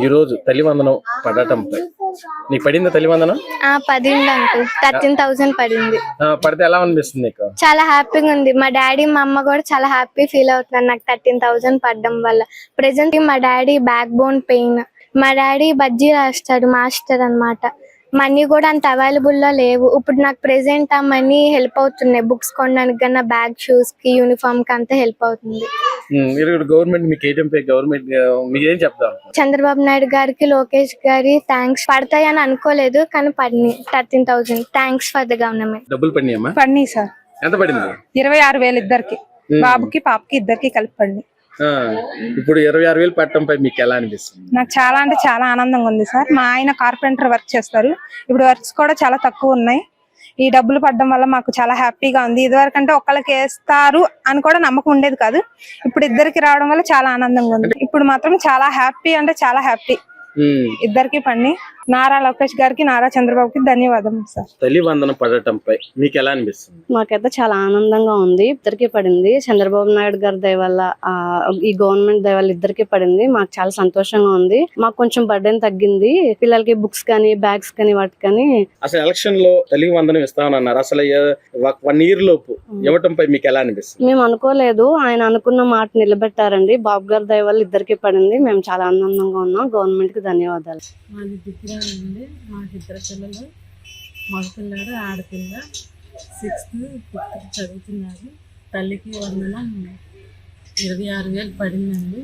ఈ రోజు తల్లివందనం పడటంపై నీకు పడిందా తల్లివందనం? పడింది అంకుల్, 13,000 పడింది. పడితే ఎలా అనిపిస్తుంది నీకు? చాలా హ్యాపీగా ఉంది. మా డాడీ మా అమ్మ కూడా చాలా హ్యాపీ ఫీల్ అవుతున్నారు నాకు 13,000 పడడం వల్ల. ప్రెసెంట్ మా డాడీ బ్యాక్ బోన్ పెయిన్. మా డాడీ బజ్జీ రాస్తాడు, మాస్టర్ అన్నమాట. మనీ కూడా అంత అవైలబుల్ లో లేవు. ఇప్పుడు నాకు ప్రెసెంట్ ఆ మనీ హెల్ప్ అవుతున్నాయి. బుక్స్ కొనడానికి కన్నా బ్యాగ్, షూస్ కి, యూనిఫామ్ కి అంతా హెల్ప్ అవుతుంది. గవర్నమెంట్ మీకు గవర్నమెంట్ మీకేం చెప్తాం? చంద్రబాబు నాయుడు గారికి, లోకేష్ గారి థ్యాంక్స్. పడతాయని అనుకోలేదు కానీ పడినాయి 13,000. Thanks for the government. డబ్బులు పడినాయమ్మా? పడినాయి సార్. ఎంత పడింది? 26,000 ఇద్దరికి, బాబుకి పాపకి ఇద్దరికి కలిపి పడినాయి. ఇప్పుడు 26,000 పట్టడంపై మీకు ఎలా అనిపిస్తుంది? నాకు చాలా అంటే చాలా ఆనందంగా ఉంది సార్. మా ఆయన కార్పెంటర్ వర్క్ చేస్తారు. ఇప్పుడు వర్క్స్ కూడా చాలా తక్కువ ఉన్నాయి. ఈ డబ్బులు పడడం వల్ల మాకు చాలా హ్యాపీగా ఉంది. ఇదివరకంటే ఒకళ్ళకి వేస్తారు అని కూడా నమ్మకం ఉండేది కాదు. ఇప్పుడు ఇద్దరికి రావడం వల్ల చాలా ఆనందంగా ఉంది. ఇప్పుడు మాత్రం చాలా హ్యాపీ అంటే చాలా హ్యాపీ. ఇద్దరికి పండి నారా లోకేష్ గారికి, నారా చంద్రబాబుకి ధన్యవాదాలు సార్. తల్లివందనం పడటంపై మీకు ఎలా అనిపిస్తుంది? మాకైతే చాలా ఆనందంగా ఉంది. ఇద్దరికి పడింది. చంద్రబాబు నాయుడు గారి దయ వల్ల, ఈ గవర్నమెంట్ దయ వల్ల ఇద్దరికి పడింది. మాకు చాలా సంతోషంగా ఉంది. మాకు కొంచెం బర్డెన్ తగ్గింది. పిల్లలకి బుక్స్ కానీ, బ్యాగ్స్ కానీ, వాటి కానీ. అసలు ఎలక్షన్ లో తల్లివందనం ఇస్తామన్నారు. అసలు 1 year లోపు ఇవ్వటంపై మీకు ఎలా అనిపిస్తుంది? మేము అనుకోలేదు. ఆయన అనుకున్న మాట నిలబెట్టారండి. బాబు గారి దయ వల్ల ఇద్దరికి పడింది. మేము చాలా ఆనందంగా ఉన్నాం. గవర్నమెంట్ కి ధన్యవాదాలు. మాది దిగ్గురాలండి. మాకు ఇద్దరు పిల్లలు, మగపిల్లాడు, ఆడపిల్ల. 6th, 5th చదువుతున్నారు. తల్లికి వందనం 26,000 పడిందండి.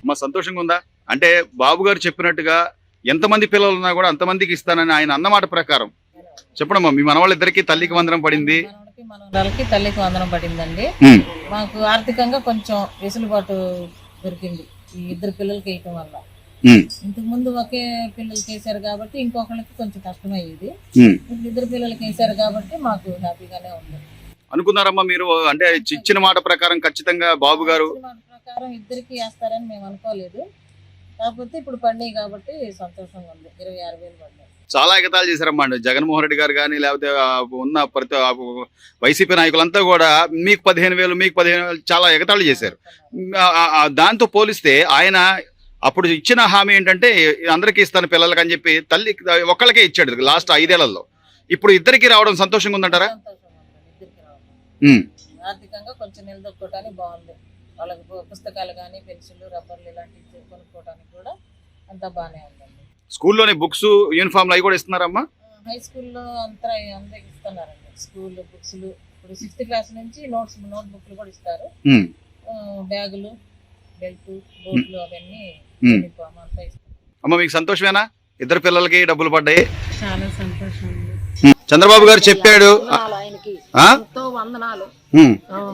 మా సంతోషంగా ఉందా అంటే బాబు గారు చెప్పినట్టుగా ఎంతమంది పిల్లలు ఉన్నా కూడా అంతమందికి ఇస్తానని ఆయన అన్నమాట ప్రకారం చెప్పడమ్మా. మీ మనవాళ్ళిద్దరికి తల్లికి వందనం పడింది, మనవరాలకి తల్లికి వందనం పడిందండి. మాకు ఆర్థికంగా కొంచెం వెసులుబాటు దొరికింది ఈ ఇద్దరు పిల్లలకి వేయటం వల్ల. ఇంతకు ముందు ఒకే పిల్లలకి వేసారు కాబట్టి ఇంకొకరికి కొంచెం కష్టమయ్యేది. ఇప్పుడు ఇద్దరు పిల్లలకి వేసారు కాబట్టి మాకు హ్యాపీగానే ఉంది. అనుకున్నారమ్మా మీరు? అంటే ఇచ్చిన మాట ప్రకారం ఖచ్చితంగా బాబు గారు ప్రకారం ఇద్దరికి వేస్తారని మేము అనుకోలేదు. కాకపోతే ఇప్పుడు పడినాయి కాబట్టి సంతోషంగా ఉంది. 26,000 పడ్డాయి. చాలా ఎగతాళి చేశారమ్మా జగన్మోహన్ రెడ్డి గారు కానీ, లేకపోతే ఉన్న ప్రతి వైసీపీ నాయకులంతా కూడా మీకు 15,000, మీకు 15,000 చాలా ఎగతాళి చేశారు. దాంతో పోలిస్తే ఆయన అప్పుడు ఇచ్చిన హామీ ఏంటంటే అందరికీ ఇస్తాను పిల్లలకి అని చెప్పి తల్లి ఒక్కళ్ళకే ఇచ్చాడు లాస్ట్ 5 ఏళ్లలో. ఇప్పుడు ఇద్దరికి రావడం సంతోషంగా ఉందంటారా? ఆర్థికంగా కొంచెం నిలదొక్కోవడానికి బాగుంది. వాళ్ళకి పుస్తకాలు కానీ, పెన్సిల్, రబ్బర్లు ఇలాంటివి కొనుక్కోవడానికి కూడా అంతా బాగానే ఉందండి. స్కూల్లోనే బుక్స్, యూనిఫామ్లు అవి కూడా ఇస్తున్నారమ్మా? హై స్కూల్లో అంతా అందరికి ఇస్తున్నారండి. స్కూల్ బుక్స్ ఇప్పుడు 6th క్లాస్ నుంచి నోట్ బుక్లు కూడా ఇస్తారు. బ్యాగులు, బెల్ట్, బోట్లు అవన్నీ అంతా ఇస్తారు. అమ్మ మీకు సంతోషమేనా? ఇద్దరు పిల్లలకి డబ్బులు పడ్డాయి. చాలా సంతోషం. చంద్రబాబు గారు చెప్పాడు ఆయనకి ఎంతో వందనాలు.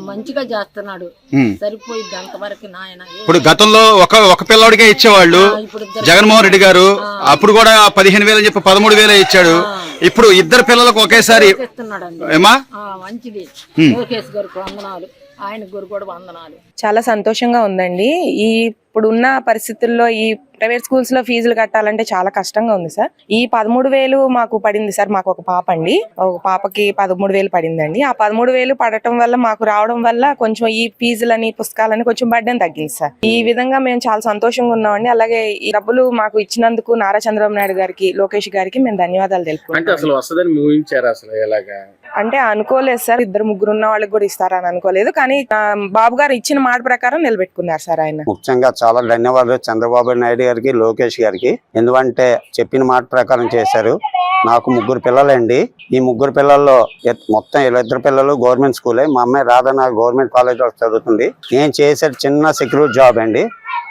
మంచిగా చేస్తున్నాడు. సరిపోయింది అంతవరకు నాయన. ఇప్పుడు గతంలో ఒక పిల్లవాడికే ఇచ్చేవాళ్ళు జగన్మోహన్ రెడ్డి గారు. అప్పుడు కూడా 15,000 చెప్పి 13,000 ఇచ్చాడు. ఇప్పుడు ఇద్దరు పిల్లలకు ఒకేసారి ఏమా? మంచిది. లోకేష్ గారికి వందనాలు, ఆయన గురు కూడా వందనాలు. చాలా సంతోషంగా ఉందండి. ఇప్పుడున్న పరిస్థితుల్లో ఈ ప్రైవేట్ స్కూల్స్ లో ఫీజులు కట్టాలంటే చాలా కష్టంగా ఉంది సార్. ఈ 13,000 మాకు పడింది సార్. మాకు ఒక పాప అండి, ఒక పాపకి 13,000 పడిందండి. ఆ 13,000 పడటం వల్ల, మాకు రావడం వల్ల కొంచెం ఈ ఫీజులని, పుస్తకాలని కొంచెం బర్డెన్ తగ్గింది సార్. ఈ విధంగా మేము చాలా సంతోషంగా ఉన్నామండి. అలాగే ఈ డబ్బులు మాకు ఇచ్చినందుకు నారా చంద్రబాబు నాయుడు గారికి, లోకేష్ గారికి మేము ధన్యవాదాలు తెలుపుకుంటాం. అంటే అనుకోలేదు సార్. 2-3 ఉన్న వాళ్ళకి కూడా ఇస్తారని అనుకోలేదు. కానీ బాబు గారు ఇచ్చిన మాట ప్రకారం నిలబెట్టుకున్నారు సార్. ఆయన ముఖ్యంగా చాలా ధన్యవాదాలు చంద్రబాబు నాయుడు గారికి, లోకేష్ గారికి. ఎందుకంటే చెప్పిన మాట ప్రకారం చేశారు. నాకు 3 పిల్లలండి. ఈ 3 పిల్లల్లో మొత్తం 2 పిల్లలు గవర్నమెంట్ స్కూలే. మా అమ్మాయి రాధన గవర్నమెంట్ కాలేజ్ లో చదువుతుంది. నేను చేసే చిన్న సెక్యూరిటీ జాబ్ అండి.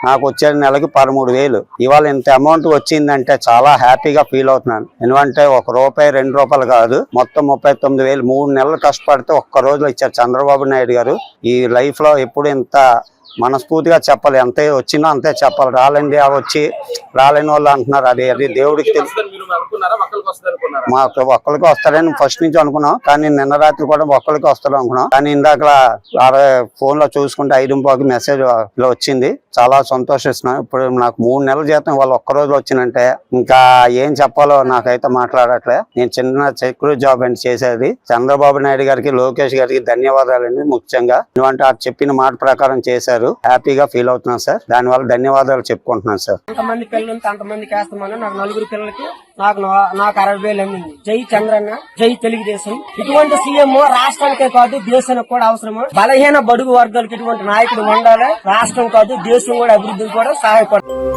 నాకు వచ్చే నెలకి 13,000. ఇవాళ ఇంత అమౌంట్ వచ్చిందంటే చాలా హ్యాపీగా ఫీల్ అవుతున్నాను. ఎందుకంటే ₹1, ₹2 కాదు, మొత్తం 39,000. 3 నెలలు కష్టపడితే ఒక్క రోజులో ఇచ్చారు చంద్రబాబు నాయుడు గారు. ఈ లైఫ్ లో ఎప్పుడు ఇంత మనస్ఫూర్తిగా చెప్పాలి. అంతే వచ్చినా అంతే చెప్పాలి. రాలేని వాళ్ళు అంటున్నారు. అది దేవుడికి తెలుసు. అనుకున్నారా ఒక్కరికి వస్తుంది అనుకున్నారా? మాకు ఒక్కరికి వస్తారని ఫస్ట్ నుంచి అనుకున్నాం, కానీ నిన్న రాత్రి కూడా ఒక్కరికి వస్తారు అనుకున్నాం. కానీ ఇందాక ఫోన్ లో చూసుకుంటే 5:15కి మెసేజ్ ఇలా వచ్చింది. చాలా సంతోషిస్తున్నాం. ఇప్పుడు నాకు 3 నెలల జీతం వాళ్ళు ఒక్క రోజు వచ్చినంటే ఇంకా ఏం చెప్పాలో నాకైతే మాట్లాడట్లే. నేను చిన్న సెక్యూరిటీ జాబ్ అని చేసేది. చంద్రబాబు నాయుడు గారికి, లోకేష్ గారికి ధన్యవాదాలండి. ముఖ్యంగా ఎందుకంటే ఆ చెప్పిన మాట ప్రకారం చేశారు. హ్యాపీగా ఫీల్ అవుతున్నాను సార్. దానివల్ల ధన్యవాదాలు చెప్పుకుంటున్నాను సార్. ఎంతమంది పిల్లలు అంతమందికి వేస్తామని నాకు 4 పిల్లలకి నాకు 60,000 అందింది. జై చంద్రన్న, జై తెలుగుదేశం. ఇటువంటి సీఎం రాష్ట్రానికే కాదు దేశానికి కూడా అవసరము. బలహీన బడుగు వర్గాలకు ఇటువంటి నాయకుడు ఉండాలి. రాష్ట్రం కాదు దేశం కూడా అభివృద్ధికి కూడా సహాయపడాలి.